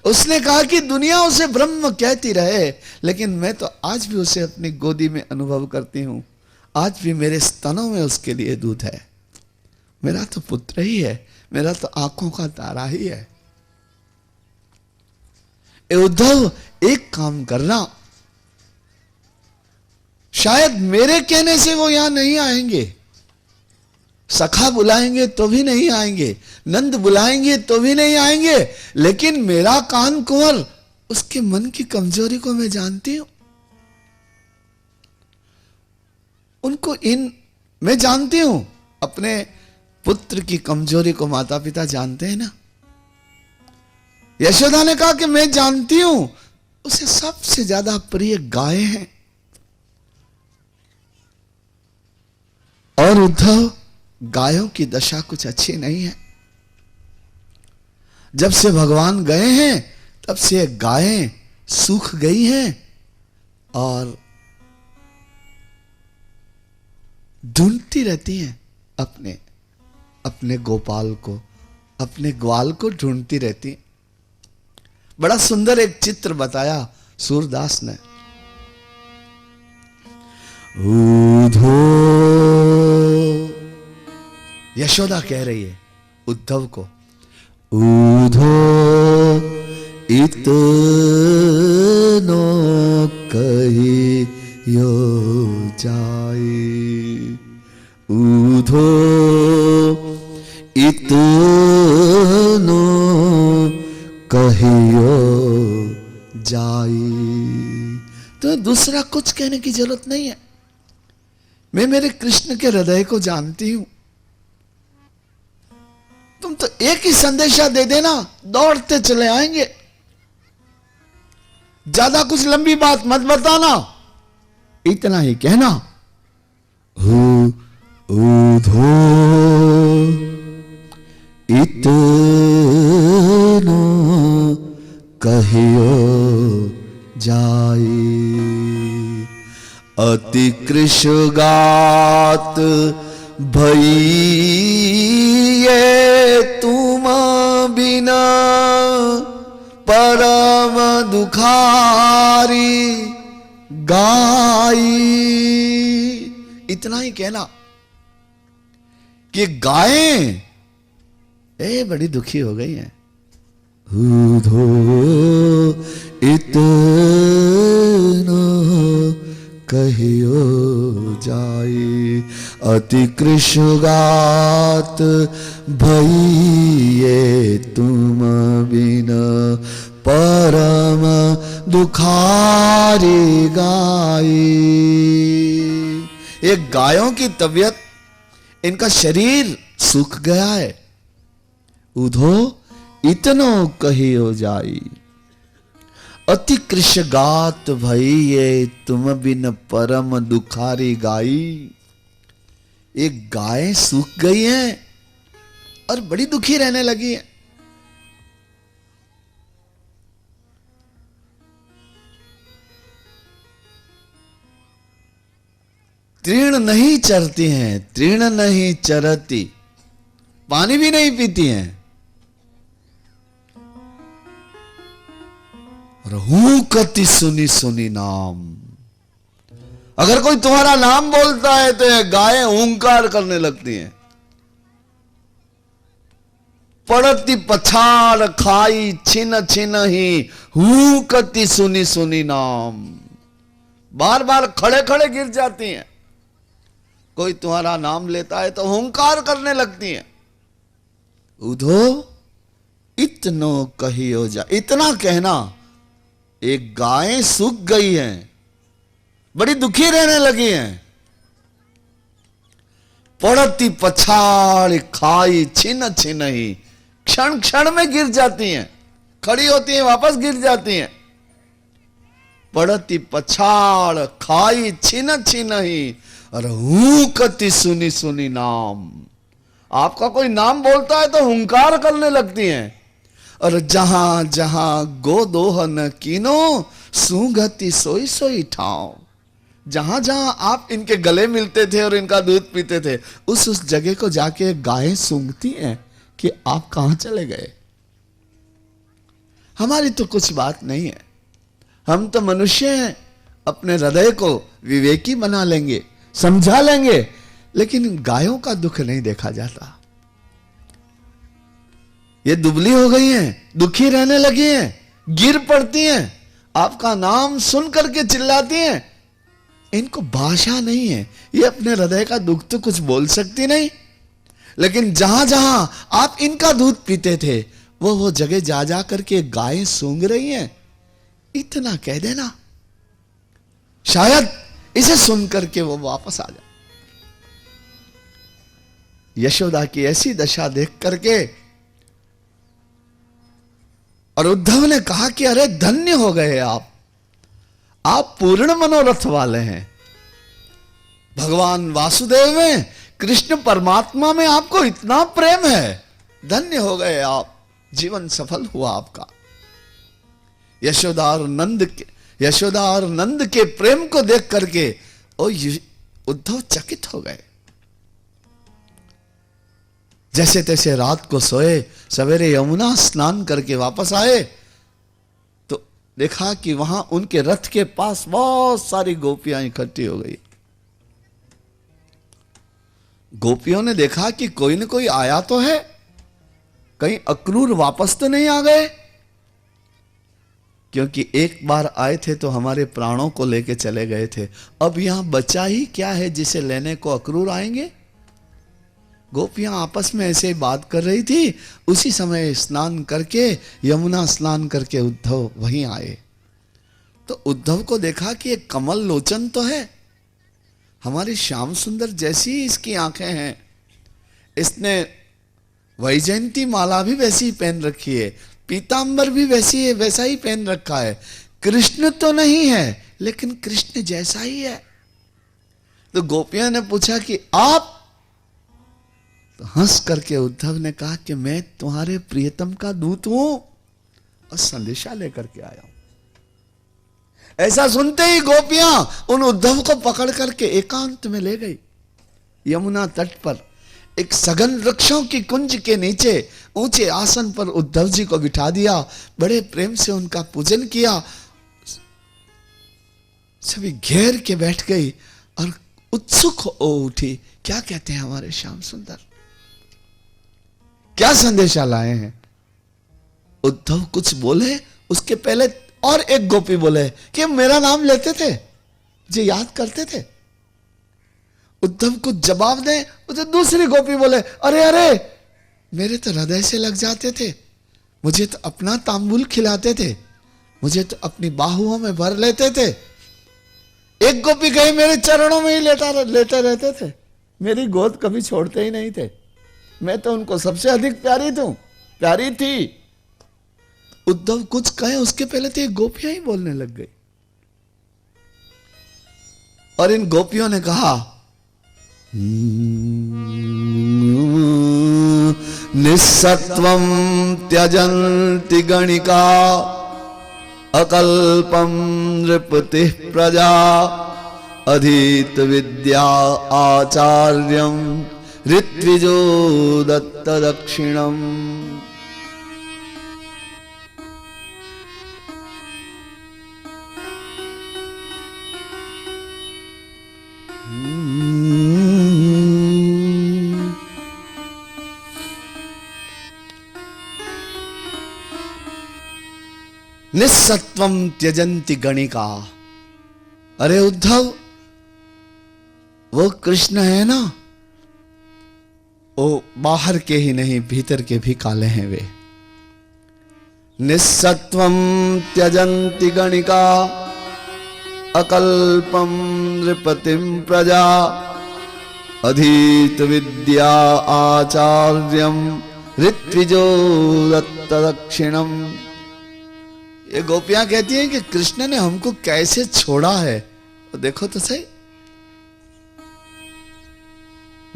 उसने कहा कि दुनिया उसे ब्रह्म कहती रहे, लेकिन मैं तो आज भी उसे अपनी गोदी में अनुभव करती हूं। आज भी मेरे स्तनों में उसके लिए दूध है। मेरा तो पुत्र ही है, मेरा तो आंखों का तारा ही है। ए उद्धव, एक काम करना, शायद मेरे कहने से वो यहां नहीं आएंगे, सखा बुलाएंगे तो भी नहीं आएंगे, नंद बुलाएंगे तो भी नहीं आएंगे, लेकिन मेरा कान कुंवर, उसके मन की कमजोरी को मैं जानती हूं। उनको मैं जानती हूं, अपने पुत्र की कमजोरी को माता पिता जानते हैं ना। यशोदा ने कहा कि मैं जानती हूं, उसे सबसे ज्यादा प्रिय गाय हैं। और उद्धव, गायों की दशा कुछ अच्छी नहीं है। जब से भगवान गए हैं तब से गायें सूख गई हैं और ढूंढती रहती हैं अपने गोपाल को, अपने ग्वाल को ढूंढती रहती। बड़ा सुंदर एक चित्र बताया सूरदास ने। ऊधो, यशोदा कह रही है उद्धव को, ऊधो इतनो कहियो जाए, ऊधो इतनो कहियो जाए। तो दूसरा कुछ कहने की जरूरत नहीं है। मैं मेरे कृष्ण के हृदय को जानती हूं। तुम तो एक ही संदेशा दे देना, दौड़ते चले आएंगे। ज्यादा कुछ लंबी बात मत बताना, इतना ही कहना, ऊधो इतना कहियो जाई, अति कृष्ण गात भइये तुम बिना परम दुखारी गाई। इतना ही कहना कि गायें बड़ी दुखी हो गई हैं। धो इतना कहियो जाई, अति कृष्ण गात भइये तुम बिना परम दुखारी गाई। एक गायों की तबीयत, इनका शरीर सूख गया है। उधो इतनो कहियो जाई, अति कृष्ण गात भइये तुम बिन परम दुखारी गाई। एक गाय सूख गई है और बड़ी दुखी रहने लगी है। तृण नहीं चरती हैं, तृण नहीं चरती, पानी भी नहीं पीती हैं। और हूकती सुनी सुनी नाम, अगर कोई तुम्हारा नाम बोलता है तो ये गायें हूंकार करने लगती हैं। पड़ती पछाड़ खाई छिन छिन ही, हूकती सुनी सुनी नाम, बार बार खड़े खड़े गिर जाती हैं। कोई तुम्हारा नाम लेता है तो हुंकार करने लगती हैं। उधो इतनो कहियो जा, इतना कहना, एक गाय सूख गई है, बड़ी दुखी रहने लगी हैं। पड़ती पछाड़ खाई छिन छिन ही, क्षण क्षण में गिर जाती हैं, खड़ी होती हैं वापस गिर जाती हैं। पड़ती पछाड़ खाई छिन छिन ही, और हूकती सुनी सुनी नाम, आपका कोई नाम बोलता है तो हुंकार करने लगती हैं। और जहां जहां गोदोह न कीनो, सूंघती सोई सोई ठाव। जहां जहां आप इनके गले मिलते थे और इनका दूध पीते थे, उस जगह को जाके गायें सूंघती हैं कि आप कहां चले गए। हमारी तो कुछ बात नहीं है, हम तो मनुष्य हैं, अपने हृदय को विवेकी बना लेंगे, समझा लेंगे, लेकिन गायों का दुख नहीं देखा जाता। ये दुबली हो गई हैं, दुखी रहने लगी हैं, गिर पड़ती हैं, आपका नाम सुन करके चिल्लाती हैं। इनको भाषा नहीं है, ये अपने हृदय का दुख तो कुछ बोल सकती नहीं, लेकिन जहां जहां आप इनका दूध पीते थे, वो जगह जा जा करके गायें सूंघ रही हैं। इतना कह देना, शायद इसे सुन करके वो वापस आ जाए। यशोदा की ऐसी दशा देख करके और उद्धव ने कहा कि अरे धन्य हो गए आप पूर्ण मनोरथ वाले हैं। भगवान वासुदेव में, कृष्ण परमात्मा में आपको इतना प्रेम है, धन्य हो गए आप, जीवन सफल हुआ आपका। यशोदा और नंद के प्रेम को देख करके उद्धव चकित हो गए। जैसे तैसे रात को सोए, सवेरे यमुना स्नान करके वापस आए तो देखा कि वहां उनके रथ के पास बहुत सारी गोपियां इकट्ठी हो गई। गोपियों ने देखा कि कोई न कोई आया तो है, कहीं अक्रूर वापस तो नहीं आ गए, क्योंकि एक बार आए थे तो हमारे प्राणों को लेके चले गए थे, अब यहां बचा ही क्या है जिसे लेने को अक्रूर आएंगे। गोपियां आपस में ऐसे बात कर रही थी, उसी समय स्नान करके, यमुना स्नान करके उद्धव वहीं आए। तो उद्धव को देखा कि एक कमल लोचन तो है, हमारी श्याम सुंदर जैसी ही इसकी आंखें हैं, इसने वैजयंती माला भी वैसी ही पहन रखी है, पीतांबर भी वैसी है, वैसा ही पहन रखा है। कृष्ण तो नहीं है लेकिन कृष्ण जैसा ही है। तो गोपियां ने पूछा कि आप, तो हंस करके उद्धव ने कहा कि मैं तुम्हारे प्रियतम का दूत हूं और संदेशा लेकर के आया हूं। ऐसा सुनते ही गोपियां उन उद्धव को पकड़ करके एकांत में ले गई। यमुना तट पर एक सघन वृक्षों की कुंज के नीचे ऊंचे आसन पर उद्धव जी को बिठा दिया, बड़े प्रेम से उनका पूजन किया। सभी घेर के बैठ गई और उत्सुक हो उठी, क्या कहते हैं हमारे श्याम सुंदर, क्या संदेशा लाए हैं। उद्धव कुछ बोले उसके पहले और एक गोपी बोले कि मेरा नाम लेते थे, मुझे याद करते थे। उद्धव कुछ जवाब दे, उसे दूसरी गोपी बोले अरे अरे मेरे तो हृदय से लग जाते थे, मुझे तो अपना तांबुल खिलाते थे, मुझे तो अपनी बाहुओं में भर लेते थे। एक गोपी कही मेरे चरणों में ही लेटे रहते थे, मेरी गोद कभी छोड़ते ही नहीं थे, मैं तो उनको सबसे अधिक प्यारी थी। उद्धव कुछ कहे उसके पहले तो ये गोपियां ही बोलने लग गई और इन गोपियों ने कहा निस्सत्वं त्यजन्ति गणिका अकल्पं नृपतिः प्रजा अधीत विद्या आचार्यं ऋत्विजो दत्त दक्षिणम्। निस्सत्वं त्यजन्ति गणिका। अरे उद्धव, वो कृष्ण है ना, वो बाहर के ही नहीं भीतर के भी काले हैं वे। निस्सत्वं त्यजन्ति गणिका अकल्पं नृपतिं प्रजा अधीत विद्या आचार्यं ऋत्विजो दत्त दक्षिणम्। ये गोपियां कहती हैं कि कृष्ण ने हमको कैसे छोड़ा है, तो देखो तो सही।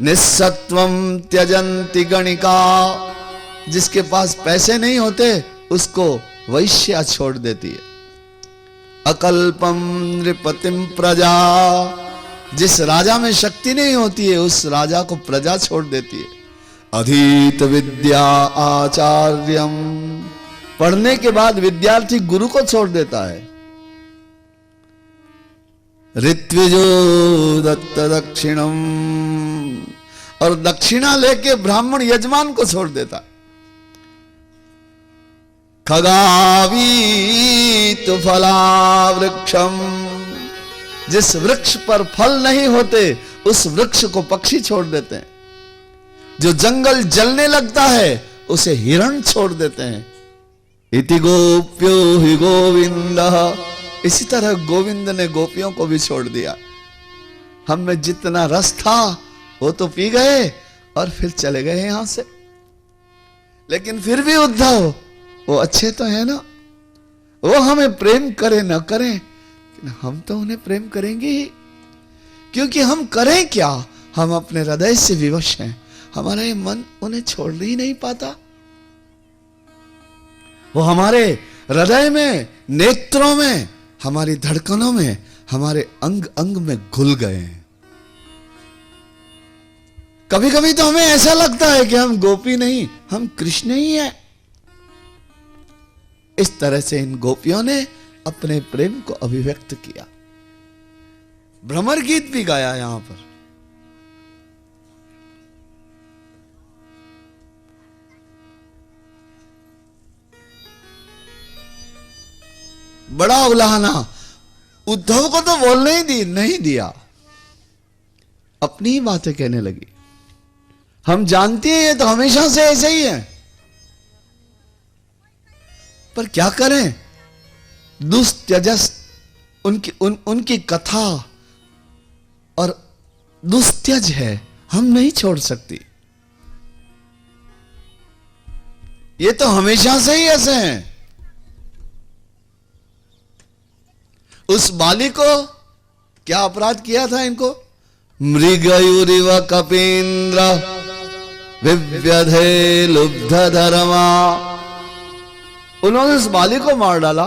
निस्सत्वं त्यजन्ति गणिका, जिसके पास पैसे नहीं होते उसको वैश्या छोड़ देती है। अकल्पम नृपतिम प्रजा, जिस राजा में शक्ति नहीं होती है उस राजा को प्रजा छोड़ देती है। अधीत विद्या आचार्यम, पढ़ने के बाद विद्यार्थी गुरु को छोड़ देता है। ऋत्विजो दत्त दक्षिणम, और दक्षिणा लेके ब्राह्मण यजमान को छोड़ देता है। खगावीत फला वृक्षम, जिस वृक्ष पर फल नहीं होते उस वृक्ष को पक्षी छोड़ देते हैं। जो जंगल जलने लगता है उसे हिरण छोड़ देते हैं। इति गोप्यो हि गोविंद, इसी तरह गोविंद ने गोपियों को भी छोड़ दिया। हम में जितना रस था वो तो पी गए और फिर चले गए यहां से। लेकिन फिर भी उद्धव वो अच्छे तो है ना, वो हमें प्रेम करे न करें, हम तो उन्हें प्रेम करेंगे ही, क्योंकि हम करें क्या, हम अपने हृदय से विवश हैं। हमारा ये मन उन्हें छोड़ ही नहीं पाता। वो हमारे हृदय में, नेत्रों में, हमारी धड़कनों में, हमारे अंग अंग में घुल गए हैं। कभी कभी तो हमें ऐसा लगता है कि हम गोपी नहीं, हम कृष्ण ही हैं। इस तरह से इन गोपियों ने अपने प्रेम को अभिव्यक्त किया। भ्रमर गीत भी गाया यहां पर। बड़ा उलाहना, उद्धव को तो बोलने ही नहीं दिया, अपनी ही बातें कहने लगी। हम जानते हैं ये तो हमेशा से ऐसे ही है, पर क्या करें, दुस्त्यजस उनकी कथा और दुस्त्यज है, हम नहीं छोड़ सकती। ये तो हमेशा से ही ऐसे हैं। उस बाली को क्या अपराध किया था इनको? मृगयुरिव कपींद्र विव्यधे लुब्ध धर्मा। उन्होंने उस बाली को मार डाला।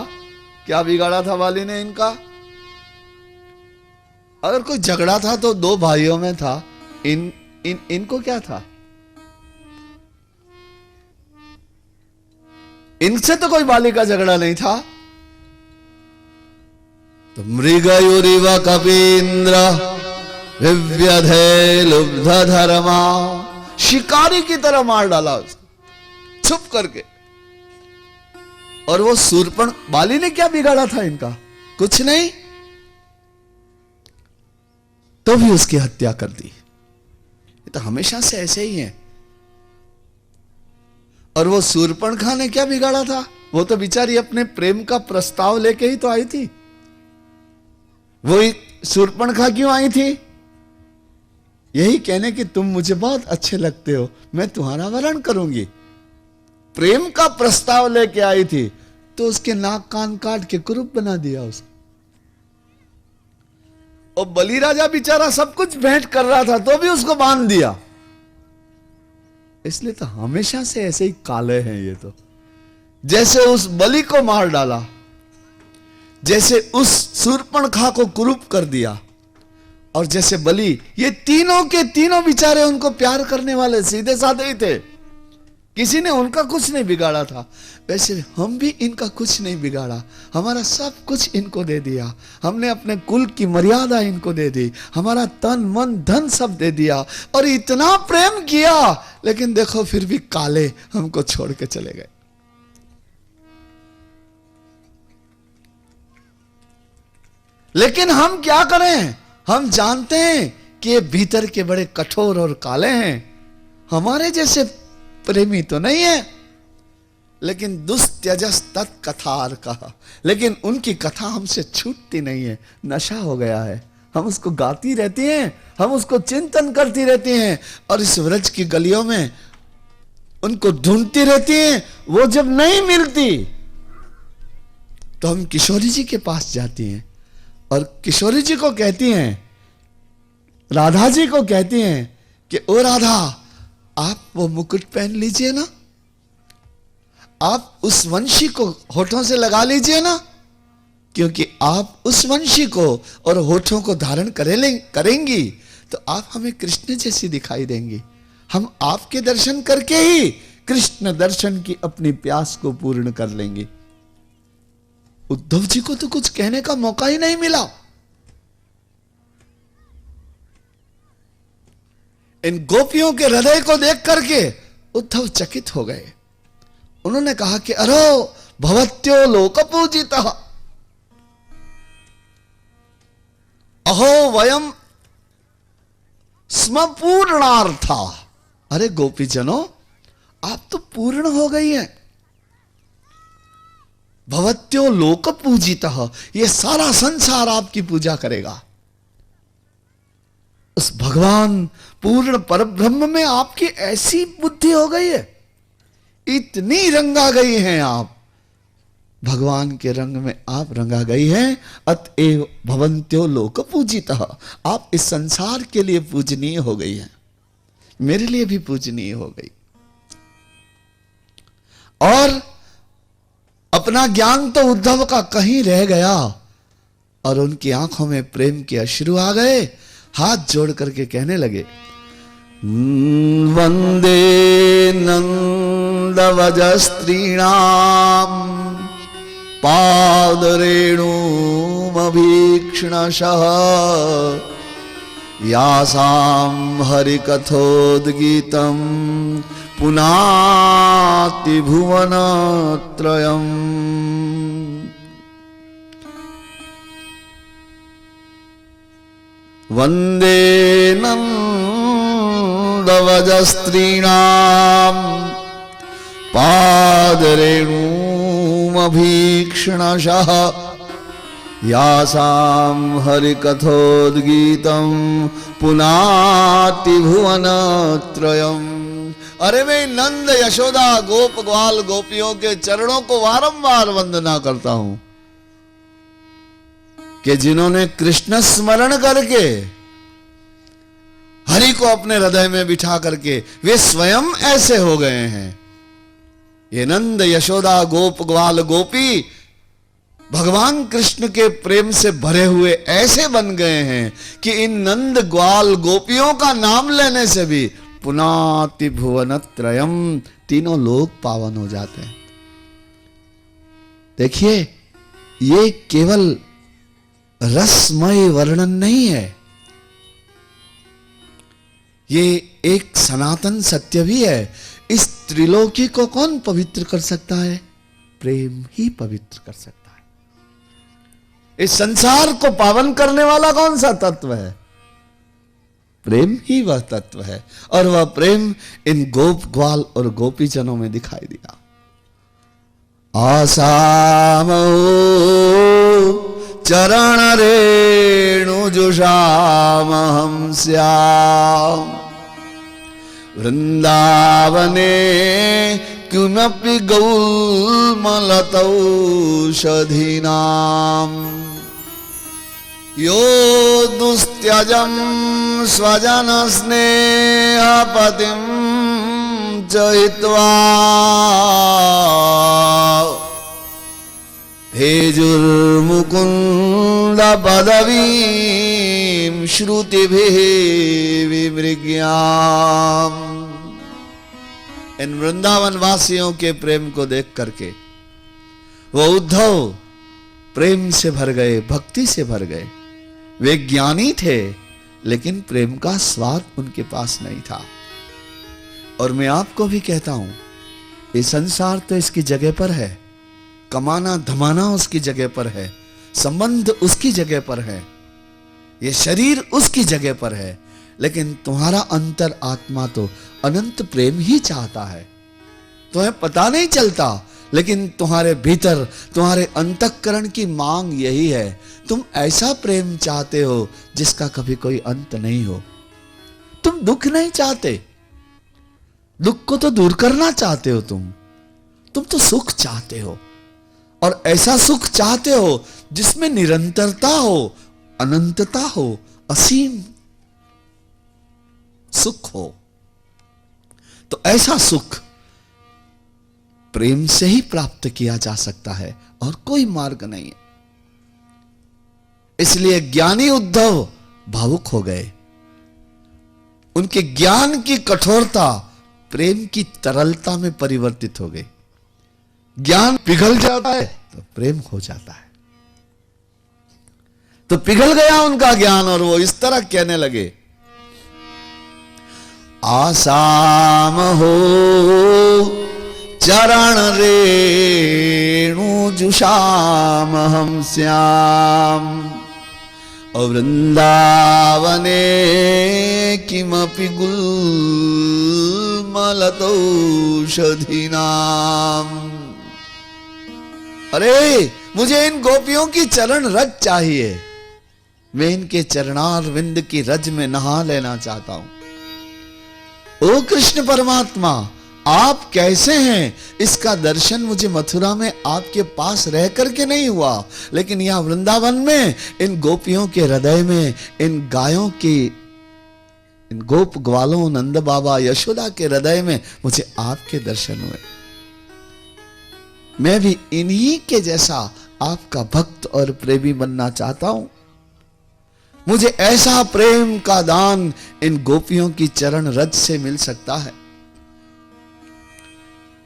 क्या बिगाड़ा था बाली ने इनका? अगर कोई झगड़ा था तो दो भाइयों में था, इनको क्या था? इनसे तो कोई बाली का झगड़ा नहीं था। तो मृगयुरिव कपींद्र विव्यधे लुब्ध धर्मा, शिकारी की तरह मार डाला उसको छुप करके। और वो सूर्पण, बाली ने क्या बिगाड़ा था इनका? कुछ नहीं, तो भी उसकी हत्या कर दी। ये तो हमेशा से ऐसे ही है। और वो सूर्पणखा ने क्या बिगाड़ा था? वो तो बेचारी अपने प्रेम का प्रस्ताव लेके ही तो आई थी। वो सूर्पणखा क्यों आई थी? यही कहने कि तुम मुझे बहुत अच्छे लगते हो, मैं तुम्हारा वरण करूंगी। प्रेम का प्रस्ताव लेके आई थी, तो उसके नाक कान काट के कुरूप बना दिया उसको। और बलि राजा बेचारा सब कुछ भेंट कर रहा था, तो भी उसको बांध दिया। इसलिए तो हमेशा से ऐसे ही काले हैं ये तो। जैसे उस बलि को मार डाला, जैसे उस सूर्पणखा को कुरूप कर दिया, और जैसे बलि, ये तीनों के तीनों बेचारे उनको प्यार करने वाले सीधे साधे ही थे। किसी ने उनका कुछ नहीं बिगाड़ा था। वैसे हम भी इनका कुछ नहीं बिगाड़ा, हमारा सब कुछ इनको दे दिया। हमने अपने कुल की मर्यादा इनको दे दी, हमारा तन मन धन सब दे दिया, और इतना प्रेम किया, लेकिन देखो फिर भी काले हमको छोड़ के चले गए। लेकिन हम क्या करें? हम जानते हैं कि ये भीतर के बड़े कठोर और काले हैं, हमारे जैसे प्रेमी तो नहीं है। लेकिन दुस्त्यजस तत्कथार कहा, लेकिन उनकी कथा हमसे छूटती नहीं है। नशा हो गया है, हम उसको गाती रहती हैं, हम उसको चिंतन करती रहती हैं, और इस व्रज की गलियों में उनको ढूंढती रहती हैं। वो जब नहीं मिलती तो हम किशोरी जी के पास जाती हैं, और किशोरी जी को कहती हैं, राधा जी को कहती हैं कि ओ राधा, आप वो मुकुट पहन लीजिए ना, आप उस वंशी को होठों से लगा लीजिए ना, क्योंकि आप उस वंशी को और होठों को धारण करेंगी तो आप हमें कृष्ण जैसी दिखाई देंगी। हम आपके दर्शन करके ही कृष्ण दर्शन की अपनी प्यास को पूर्ण कर लेंगे। उद्धव जी को तो कुछ कहने का मौका ही नहीं मिला। इन गोपियों के हृदय को देख करके उद्धव चकित हो गए। उन्होंने कहा कि अरो भवत्यो लोक पूजितः अहो वयम स्म पूर्णार्था। अरे गोपीजनों, आप तो पूर्ण हो गई हैं। भवत्यो लोक पूजितः, ये सारा संसार आपकी पूजा करेगा। उस भगवान पूर्ण परब्रह्म में आपकी ऐसी बुद्धि हो गई है, इतनी रंगा गई हैं आप, भगवान के रंग में आप रंगा गई हैं। अतएव भवन्त्यो लोक पूजितः, आप इस संसार के लिए पूजनीय हो गई हैं, मेरे लिए भी पूजनीय हो गई। और अपना ज्ञान तो उद्धव का कहीं रह गया, और उनकी आंखों में प्रेम के अश्रु आ गए। हाथ जोड़ करके कहने लगे, वंदे नंदवजस्त्रीणाम पादरेणुमभीक्ष्णशः यासां हरिकथोद्गीतं पुनाति भुवनत्रयम्। वंदे नंदवजस्त्रीणाम पादरेणुमभीक्ष्णशः यासां हरिकथोद्गीतं पुनाति भुवनत्रयम्। अरे मैं नंद यशोदा गोप ग्वाल गोपियों के चरणों को बारंबार वंदना करता हूं कि जिन्होंने कृष्ण स्मरण करके हरि को अपने हृदय में बिठा करके वे स्वयं ऐसे हो गए हैं। ये नंद यशोदा गोप ग्वाल गोपी भगवान कृष्ण के प्रेम से भरे हुए ऐसे बन गए हैं कि इन नंद ग्वाल गोपियों का नाम लेने से भी पुनाति भुवनत्रयम्, तीनों लोग पावन हो जाते हैं। देखिए, ये केवल रसमय वर्णन नहीं है, ये एक सनातन सत्य भी है। इस त्रिलोकी को कौन पवित्र कर सकता है? प्रेम ही पवित्र कर सकता है। इस संसार को पावन करने वाला कौन सा तत्व है? प्रेम ही वह तत्व है, और वह प्रेम इन गोप ग्वाल और गोपी जनों में दिखाई दिया। आसामो चरण रेणु जुषामहं स्याम, वृंदावने किमपि गौलमलतौषधीनाम्, यो दुस्त्यजं स्वजन स्नेहपतिं च हित्वा, हेजुर्मुकुन्द पदवीं श्रुतिभिः विमृग्याम्। इन वृंदावन वासियों के प्रेम को देख करके वो उद्धव प्रेम से भर गए, भक्ति से भर गए। वे ज्ञानी थे, लेकिन प्रेम का स्वाद उनके पास नहीं था। और मैं आपको भी कहता हूं, ये संसार तो इसकी जगह पर है, कमाना धमाना उसकी जगह पर है, संबंध उसकी जगह पर है, ये शरीर उसकी जगह पर है, लेकिन तुम्हारा अंतर आत्मा तो अनंत प्रेम ही चाहता है। तुम्हें पता नहीं चलता, लेकिन तुम्हारे भीतर, तुम्हारे अंतःकरण की मांग यही है। तुम ऐसा प्रेम चाहते हो जिसका कभी कोई अंत नहीं हो। तुम दुख नहीं चाहते, दुख को तो दूर करना चाहते हो। तुम तो सुख चाहते हो, और ऐसा सुख चाहते हो जिसमें निरंतरता हो, अनंतता हो, असीम सुख हो। तो ऐसा सुख प्रेम से ही प्राप्त किया जा सकता है, और कोई मार्ग नहीं है। इसलिए ज्ञानी उद्धव भावुक हो गए। उनके ज्ञान की कठोरता प्रेम की तरलता में परिवर्तित हो गई। ज्ञान पिघल जाता है तो प्रेम हो जाता है। तो पिघल गया उनका ज्ञान, और वो इस तरह कहने लगे, आसाम हो चरण रेणु जुषामहं स्याम, वृंदावने किमपि गुल्मलतौषधीनाम्। अरे, मुझे इन गोपियों की चरण रज चाहिए। मैं इनके चरणार विंद की रज में नहा लेना चाहता हूं। ओ कृष्ण परमात्मा, आप कैसे हैं, इसका दर्शन मुझे मथुरा में आपके पास रह करके नहीं हुआ, लेकिन यहां वृंदावन में इन गोपियों के हृदय में, इन गायों की, इन गोप ग्वालों, नंद बाबा यशोदा के हृदय में मुझे आपके दर्शन हुए। मैं भी इन्हीं के जैसा आपका भक्त और प्रेमी बनना चाहता हूं। मुझे ऐसा प्रेम का दान इन गोपियों की चरण रज से मिल सकता है।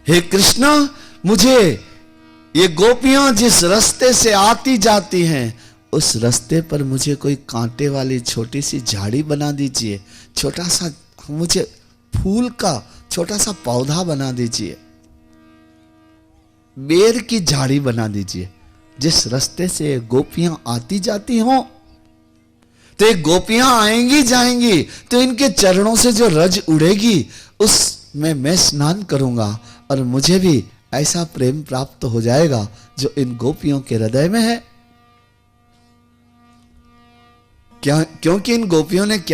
हे कृष्ण, मुझे ये गोपियां जिस रास्ते से आती जाती हैं, उस रास्ते पर मुझे कोई कांटे वाली छोटी सी झाड़ी बना दीजिए। छोटा सा मुझे फूल का छोटा सा पौधा बना दीजिए, बेर की झाड़ी बना दीजिए। जिस रास्ते से गोपियां आती जाती हों, तो ये गोपियां आएंगी जाएंगी, तो इनके चरणों से जो रज उड़ेगी, उसमें मैं स्नान करूंगा, और मुझे भी ऐसा प्रेम प्राप्त हो जाएगा जो इन गोपियों के हृदय में है। क्या, क्योंकि इन गोपियों ने